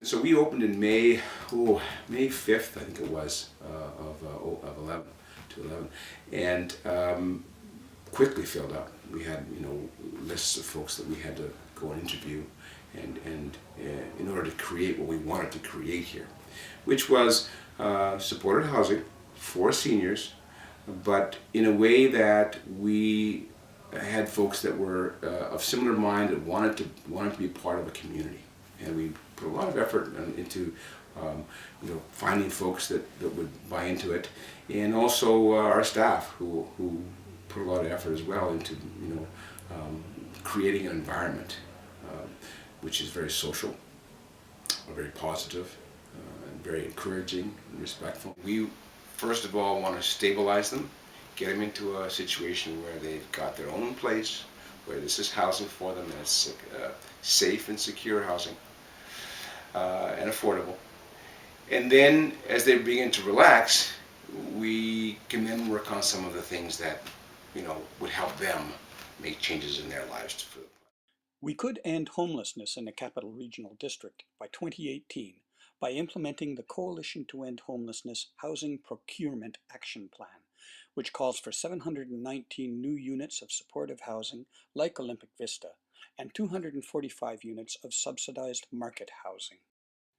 So we opened in May 5th, I think it was, of 11 to 11, and quickly filled up. We had, lists of folks that we had to go and interview, and in order to create what we wanted to create here, which was supported housing for seniors, but in a way that we had folks that were of similar mind that wanted to be part of a community, and we put a lot of effort into finding folks that would buy into it, and also our staff who put a lot of effort as well into creating an environment which is very social, very positive, and very encouraging and respectful. We first of all want to stabilize them, get them into a situation where they've got their own place, where this is housing for them, and it's safe and secure housing, and affordable. And then as they begin to relax, we can then work on some of the things that would help them make changes in their lives. We could end homelessness in the Capital Regional District by 2018 by implementing the Coalition to End Homelessness Housing Procurement Action Plan, which calls for 719 new units of supportive housing like Olympic Vista and 245 units of subsidized market housing.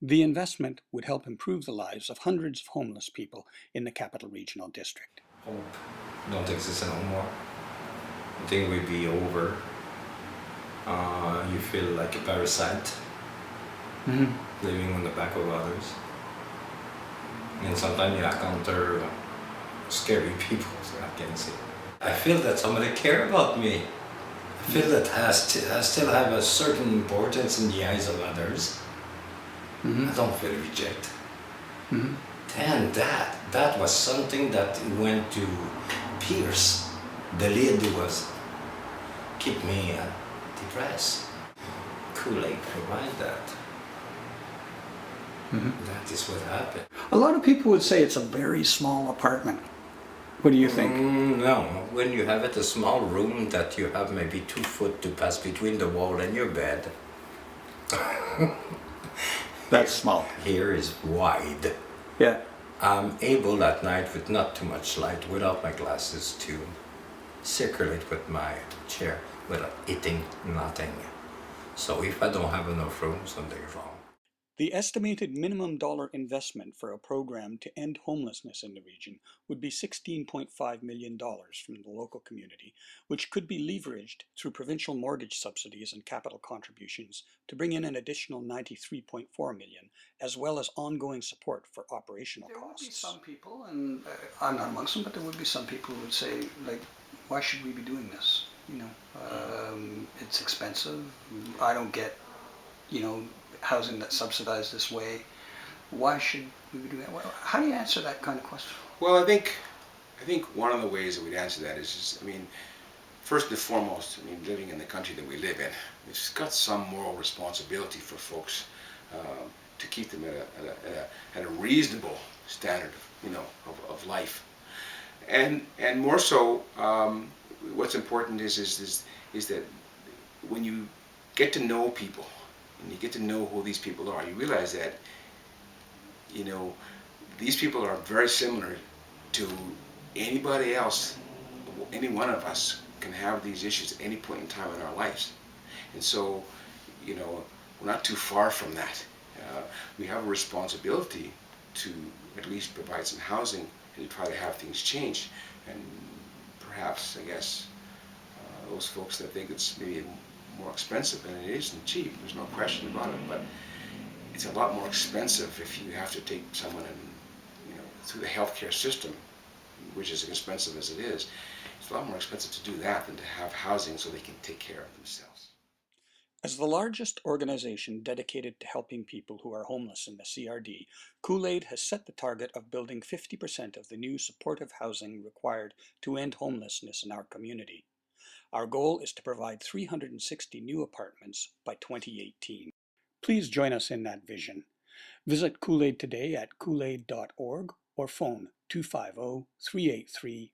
The investment would help improve the lives of hundreds of homeless people in the Capital Regional District. Hope don't exist anymore. I think we'd be over. You feel like a parasite, living on the back of others. And sometimes you encounter scary people, so I can say. I feel that somebody cares about me. I feel that I still have a certain importance in the eyes of others. I don't feel rejected. And that was something that went to pierce the lid was keep me depressed. Kool-Aid provide that. That is what happened. A lot of people would say it's a very small apartment. What do you think? No, when you have it a small room that you have maybe 2 foot to pass between the wall and your bed. That's small. Here is wide. Yeah. I'm able at night with not too much light, without my glasses, to circulate with my chair without eating nothing. So if I don't have enough room, something's wrong. The estimated minimum dollar investment for a program to end homelessness in the region would be $16.5 million from the local community, which could be leveraged through provincial mortgage subsidies and capital contributions to bring in an additional $93.4 million, as well as ongoing support for operational costs. There would be some people, and I'm not amongst them, but there would be some people who would say, like, why should we be doing this? It's expensive. I don't get, housing that's subsidized this way. Why should we be doing that? How do you answer that kind of question? Well, I think one of the ways that we'd answer that is first and foremost, living in the country that we live in, it's got some moral responsibility for folks to keep them at a reasonable standard, of life, and more so. What's important is that when you get to know people, and you get to know who these people are, you realize that these people are very similar to anybody else. Any one of us can have these issues at any point in time in our lives, and so we're not too far from that. We have a responsibility to at least provide some housing and to try to have things change. And perhaps, I guess, those folks that think it's maybe more expensive, and it isn't cheap, there's no question about it, but it's a lot more expensive if you have to take someone through the healthcare system, which is as expensive as it is. It's a lot more expensive to do that than to have housing so they can take care of themselves. As the largest organization dedicated to helping people who are homeless in the CRD, Kool-Aid has set the target of building 50% of the new supportive housing required to end homelessness in our community. Our goal is to provide 360 new apartments by 2018. Please join us in that vision. Visit Kool-Aid today at koolaid.org or phone 250-383-1977.